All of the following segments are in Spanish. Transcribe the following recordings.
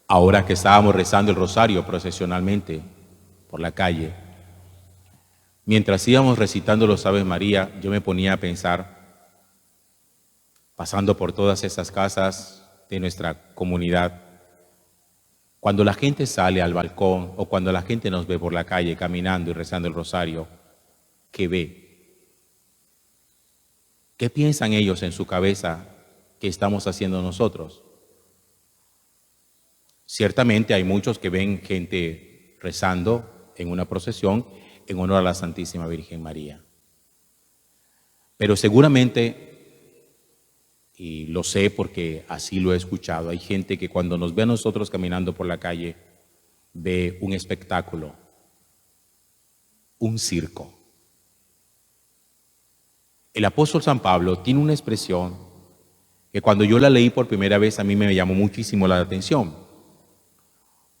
Ahora que estábamos rezando el rosario procesionalmente por la calle, mientras íbamos recitando los Ave María, yo me ponía a pensar, pasando por todas esas casas de nuestra comunidad, cuando la gente sale al balcón o cuando la gente nos ve por la calle caminando y rezando el rosario, ¿qué ve? ¿Qué piensan ellos en su cabeza que estamos haciendo nosotros? Ciertamente hay muchos que ven gente rezando en una procesión en honor a la Santísima Virgen María. Pero seguramente, y lo sé porque así lo he escuchado, hay gente que cuando nos ve a nosotros caminando por la calle, ve un espectáculo, un circo. El apóstol San Pablo tiene una expresión que cuando yo la leí por primera vez a mí me llamó muchísimo la atención.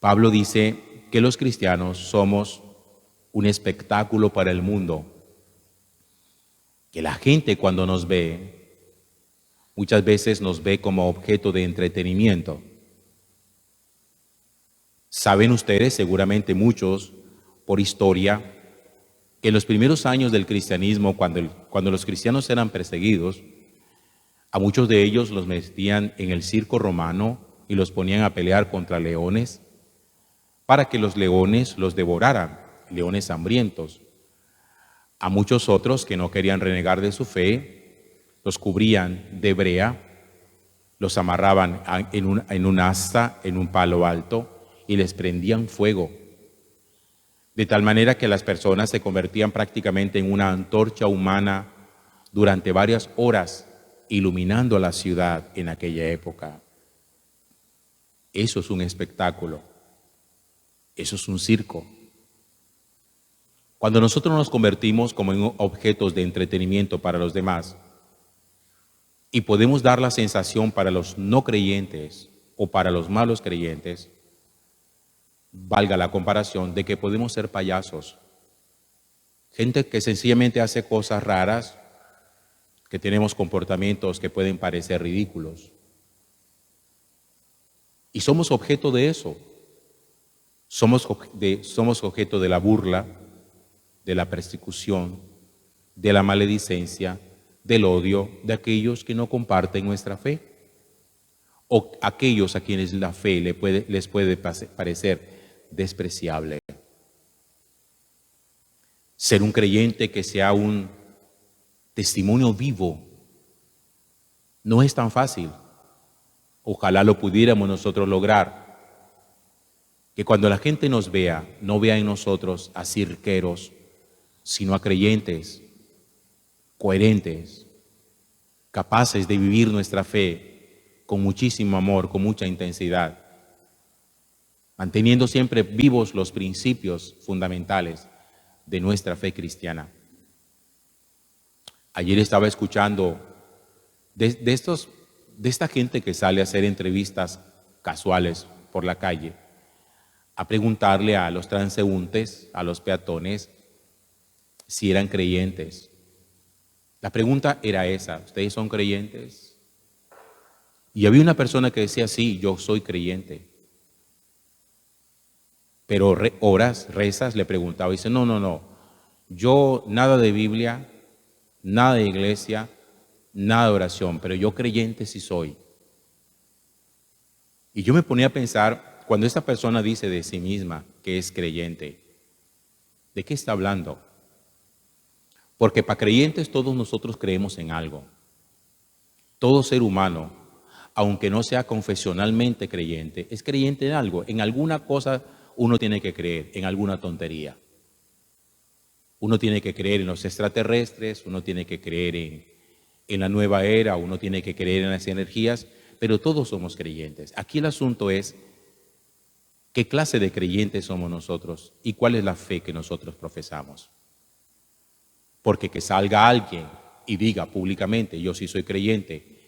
Pablo dice que los cristianos somos un espectáculo para el mundo, que la gente cuando nos ve, muchas veces nos ve como objeto de entretenimiento. Saben ustedes, seguramente muchos, por historia, que en los primeros años del cristianismo, cuando los cristianos eran perseguidos, a muchos de ellos los metían en el circo romano y los ponían a pelear contra leones, para que los leones los devoraran, leones hambrientos. A muchos otros que no querían renegar de su fe, los cubrían de brea, los amarraban en un asta, en un palo alto, y les prendían fuego. De tal manera que las personas se convertían prácticamente en una antorcha humana durante varias horas, iluminando la ciudad en aquella época. Eso es un espectáculo. Eso es un circo. Cuando nosotros nos convertimos como en objetos de entretenimiento para los demás y podemos dar la sensación para los no creyentes o para los malos creyentes, valga la comparación, de que podemos ser payasos. Gente que sencillamente hace cosas raras, que tenemos comportamientos que pueden parecer ridículos. Y somos objeto de eso. Somos objeto de la burla, de la persecución, de la maledicencia, del odio de aquellos que no comparten nuestra fe o aquellos a quienes la fe les puede parecer despreciable. Ser un creyente que sea un testimonio vivo no es tan fácil. Ojalá lo pudiéramos nosotros lograr. Que cuando la gente nos vea, no vea en nosotros a cirqueros, sino a creyentes, coherentes, capaces de vivir nuestra fe con muchísimo amor, con mucha intensidad, manteniendo siempre vivos los principios fundamentales de nuestra fe cristiana. Ayer estaba escuchando de esta gente que sale a hacer entrevistas casuales por la calle, a preguntarle a los transeúntes, a los peatones, si eran creyentes. La pregunta era esa: ¿ustedes son creyentes? Y había una persona que decía: sí, yo soy creyente. Pero rezas, le preguntaba, y dice: no, yo nada de Biblia, nada de iglesia, nada de oración, pero yo creyente sí soy. Y yo me ponía a pensar, cuando esta persona dice de sí misma que es creyente, ¿de qué está hablando? Porque para creyentes todos nosotros creemos en algo. Todo ser humano, aunque no sea confesionalmente creyente, es creyente en algo. En alguna cosa uno tiene que creer, en alguna tontería. Uno tiene que creer en los extraterrestres, uno tiene que creer en la nueva era, uno tiene que creer en las energías, pero todos somos creyentes. Aquí el asunto es: ¿qué clase de creyentes somos nosotros y cuál es la fe que nosotros profesamos? Porque que salga alguien y diga públicamente: yo sí soy creyente,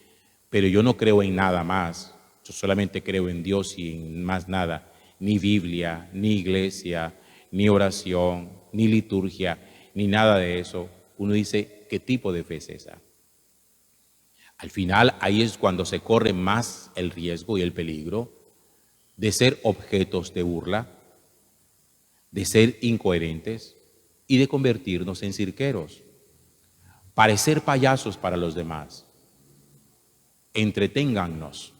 pero yo no creo en nada más, yo solamente creo en Dios y en más nada, ni Biblia, ni iglesia, ni oración, ni liturgia, ni nada de eso. Uno dice: ¿qué tipo de fe es esa? Al final ahí es cuando se corre más el riesgo y el peligro de ser objetos de burla, de ser incoherentes y de convertirnos en cirqueros, parecer payasos para los demás. Entreténgannos.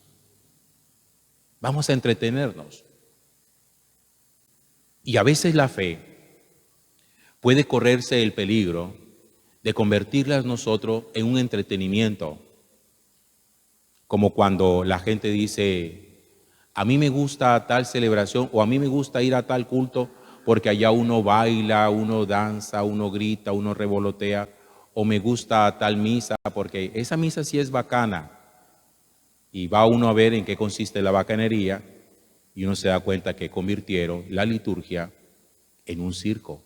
Vamos a entretenernos. Y a veces la fe puede correrse el peligro de convertirlas nosotros en un entretenimiento, como cuando la gente dice, a mí me gusta tal celebración o a mí me gusta ir a tal culto porque allá uno baila, uno danza, uno grita, uno revolotea, o me gusta tal misa porque esa misa sí es bacana. Y va uno a ver en qué consiste la bacanería y uno se da cuenta que convirtieron la liturgia en un circo.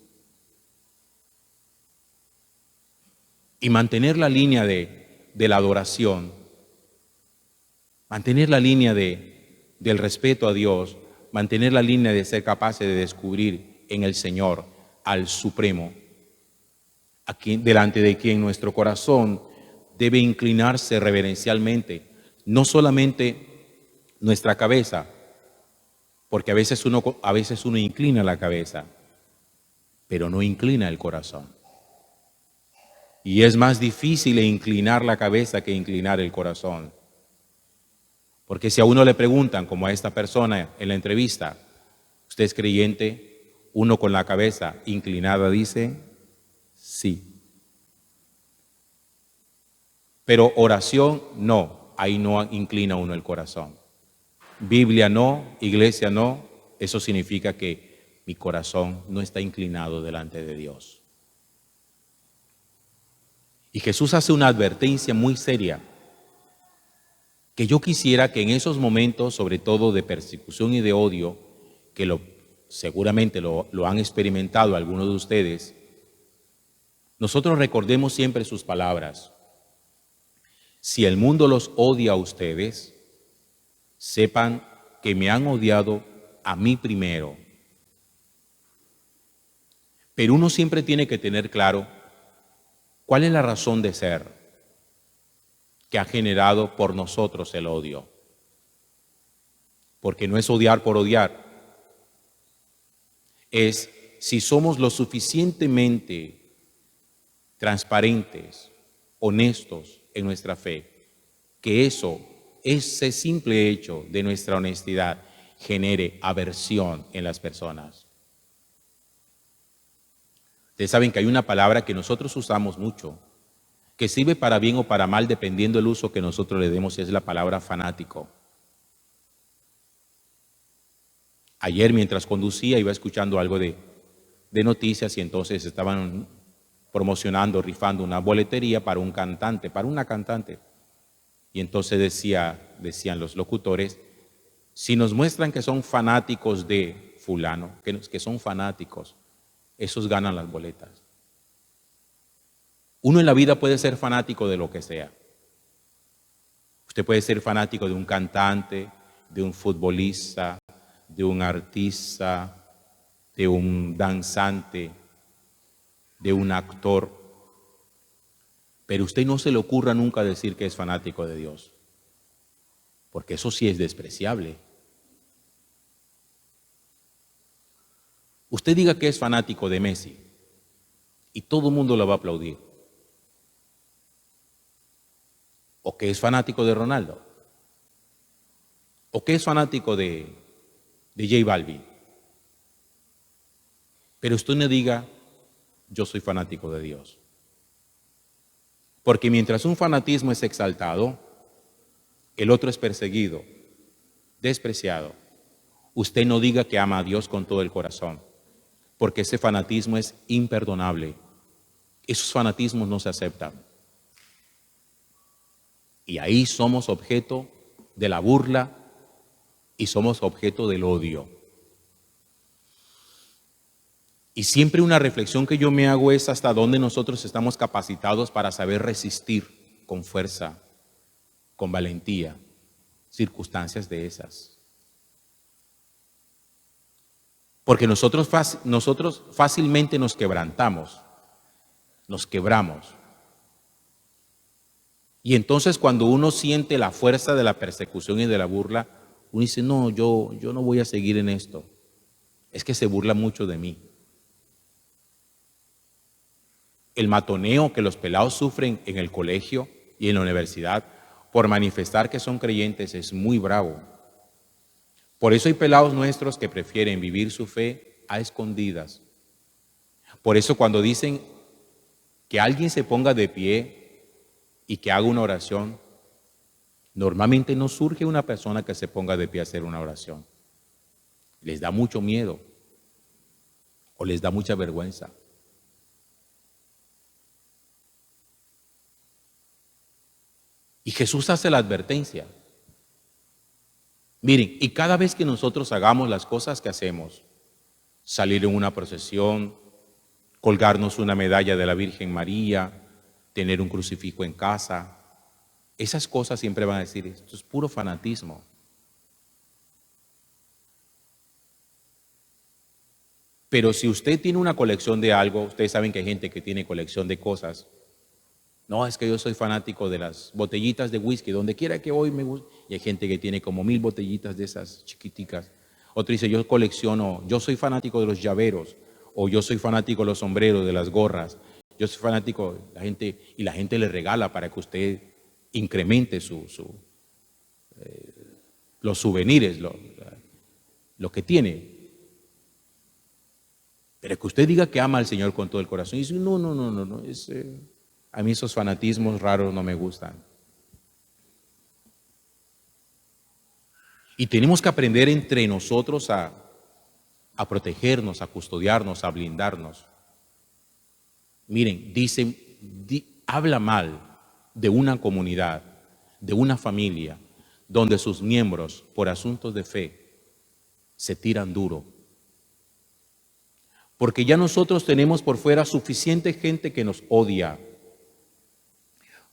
Y mantener la línea de la adoración, mantener la línea del respeto a Dios, mantener la línea de ser capaces de descubrir en el Señor al Supremo, delante de quien nuestro corazón debe inclinarse reverencialmente, no solamente nuestra cabeza, porque a veces uno inclina la cabeza, pero no inclina el corazón. Y es más difícil inclinar la cabeza que inclinar el corazón. Porque si a uno le preguntan, como a esta persona en la entrevista, ¿usted es creyente? Uno con la cabeza inclinada dice, sí. Pero oración, no, ahí no inclina uno el corazón. Biblia no, iglesia no, eso significa que mi corazón no está inclinado delante de Dios. Y Jesús hace una advertencia muy seria, que yo quisiera que en esos momentos, sobre todo de persecución y de odio, que seguramente lo han experimentado algunos de ustedes, nosotros recordemos siempre sus palabras. Si el mundo los odia a ustedes, sepan que me han odiado a mí primero. Pero uno siempre tiene que tener claro cuál es la razón de ser que ha generado por nosotros el odio. Porque no es odiar por odiar. Es si somos lo suficientemente transparentes, honestos en nuestra fe, que ese simple hecho de nuestra honestidad genere aversión en las personas. Ustedes saben que hay una palabra que nosotros usamos mucho, que sirve para bien o para mal dependiendo del uso que nosotros le demos, es la palabra fanático. Ayer mientras conducía iba escuchando algo de noticias y entonces estaban promocionando, rifando una boletería para un cantante, para una cantante. Y entonces decían los locutores, si nos muestran que son fanáticos de fulano, que son fanáticos, esos ganan las boletas. Uno en la vida puede ser fanático de lo que sea. Usted puede ser fanático de un cantante, de un futbolista, de un artista, de un danzante, de un actor. Pero usted no se le ocurra nunca decir que es fanático de Dios, porque eso sí es despreciable. Usted diga que es fanático de Messi y todo el mundo lo va a aplaudir. O que es fanático de Ronaldo. O que es fanático de J Balvin. Pero usted no diga, yo soy fanático de Dios. Porque mientras un fanatismo es exaltado, el otro es perseguido, despreciado. Usted no diga que ama a Dios con todo el corazón, porque ese fanatismo es imperdonable. Esos fanatismos no se aceptan. Y ahí somos objeto de la burla y somos objeto del odio. Y siempre una reflexión que yo me hago es hasta dónde nosotros estamos capacitados para saber resistir con fuerza, con valentía, circunstancias de esas. Porque nosotros fácilmente nos quebrantamos, nos quebramos. Y entonces cuando uno siente la fuerza de la persecución y de la burla, Uno dice, no, yo no voy a seguir en esto. Es que se burla mucho de mí. El matoneo que los pelados sufren en el colegio y en la universidad por manifestar que son creyentes es muy bravo. Por eso hay pelados nuestros que prefieren vivir su fe a escondidas. Por eso cuando dicen que alguien se ponga de pie y que haga una oración, normalmente no surge una persona que se ponga de pie a hacer una oración. Les da mucho miedo o les da mucha vergüenza. Y Jesús hace la advertencia. Miren, y cada vez que nosotros hagamos las cosas que hacemos, salir en una procesión, colgarnos una medalla de la Virgen María, tener un crucifijo en casa, esas cosas siempre van a decir, esto es puro fanatismo. Pero si usted tiene una colección de algo, ustedes saben que hay gente que tiene colección de cosas. No, es que yo soy fanático de las botellitas de whisky, donde quiera que voy me gusta. Y hay gente que tiene como 1000 botellitas de esas chiquiticas. Otro dice, yo colecciono, yo soy fanático de los llaveros, o yo soy fanático de los sombreros, de las gorras. Yo soy fanático, y la gente le regala para que usted incremente los souvenirs, lo que tiene. Pero que usted diga que ama al Señor con todo el corazón, y dice, no, a mí esos fanatismos raros no me gustan. Y tenemos que aprender entre nosotros a protegernos, a custodiarnos, a blindarnos. Miren, habla mal de una comunidad, de una familia, donde sus miembros, por asuntos de fe, se tiran duro. Porque ya nosotros tenemos por fuera suficiente gente que nos odia,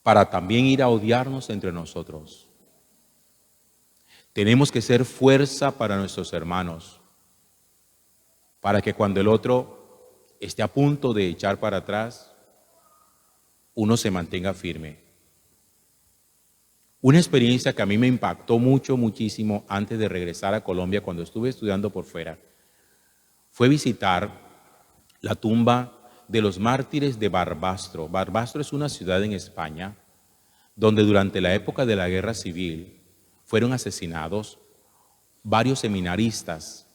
para también ir a odiarnos entre nosotros. Tenemos que ser fuerza para nuestros hermanos, para que cuando el otro esté a punto de echar para atrás, uno se mantenga firme. Una experiencia que a mí me impactó muchísimo antes de regresar a Colombia, cuando estuve estudiando por fuera, fue visitar la tumba de los mártires de Barbastro. Barbastro es una ciudad en España donde durante la época de la Guerra Civil fueron asesinados varios seminaristas.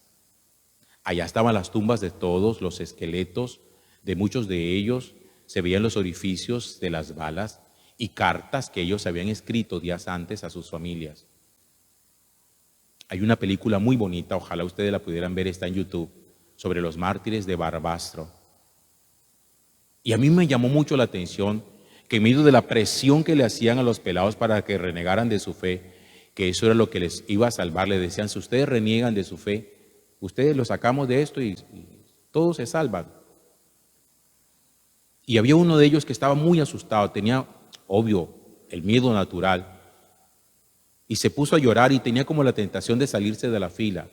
Allá estaban las tumbas de todos, los esqueletos de muchos de ellos, se veían los orificios de las balas y cartas que ellos habían escrito días antes a sus familias. Hay una película muy bonita, ojalá ustedes la pudieran ver, está en YouTube, sobre los mártires de Barbastro. Y a mí me llamó mucho la atención que en medio de la presión que le hacían a los pelados para que renegaran de su fe, que eso era lo que les iba a salvar, le decían, si ustedes reniegan de su fe, ustedes lo sacamos de esto y todos se salvan. Y había uno de ellos que estaba muy asustado, tenía, obvio, el miedo natural, y se puso a llorar y tenía como la tentación de salirse de la fila.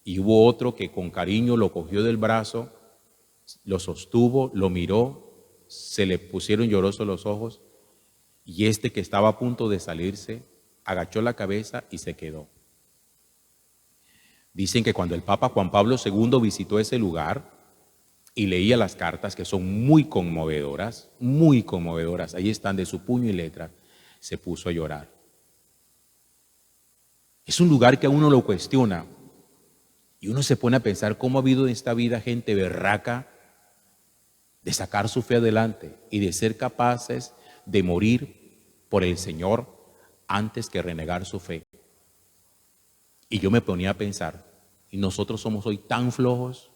Y hubo otro que con cariño lo cogió del brazo, lo sostuvo, lo miró, se le pusieron llorosos los ojos, y este que estaba a punto de salirse, agachó la cabeza y se quedó. Dicen que cuando el Papa Juan Pablo II visitó ese lugar y leía las cartas, que son muy conmovedoras, ahí están de su puño y letra, se puso a llorar. Es un lugar que a uno lo cuestiona y uno se pone a pensar cómo ha habido en esta vida gente berraca de sacar su fe adelante y de ser capaces de morir por el Señor antes que renegar su fe. Y yo me ponía a pensar, y nosotros somos hoy tan flojos,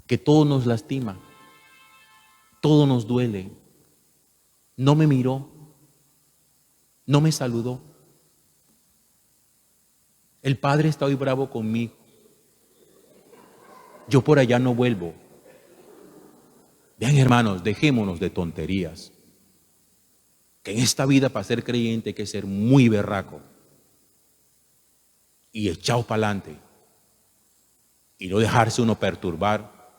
que todo nos lastima, todo nos duele. No me miró, no me saludó. El Padre está hoy bravo conmigo. Yo por allá no vuelvo. Vean, hermanos, dejémonos de tonterías. Que en esta vida, para ser creyente, hay que ser muy berraco y echado para adelante y no dejarse uno perturbar,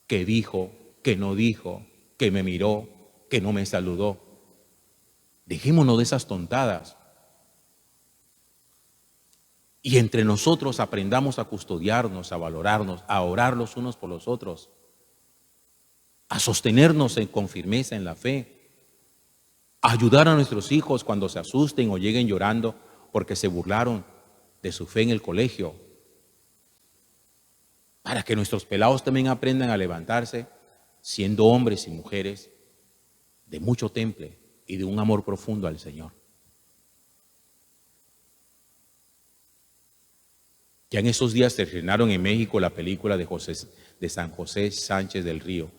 que dijo, que no dijo, que me miró, que no me saludó. Dejémonos de esas tontadas. Y entre nosotros aprendamos a custodiarnos, a valorarnos, a orar los unos por los otros, a sostenernos con firmeza en la fe, a ayudar a nuestros hijos cuando se asusten o lleguen llorando porque se burlaron de su fe en el colegio, para que nuestros pelados también aprendan a levantarse siendo hombres y mujeres de mucho temple y de un amor profundo al Señor. Ya en esos días se estrenaron en México la película de San José Sánchez del Río,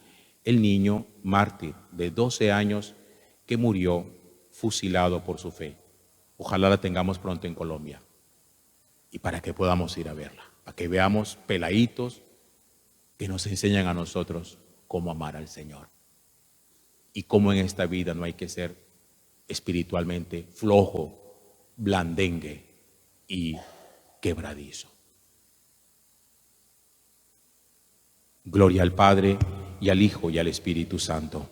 el niño mártir de 12 años que murió fusilado por su fe. Ojalá la tengamos pronto en Colombia y para que podamos ir a verla, para que veamos peladitos que nos enseñan a nosotros cómo amar al Señor y cómo en esta vida no hay que ser espiritualmente flojo, blandengue y quebradizo. Gloria al Padre, y al Hijo, y al Espíritu Santo.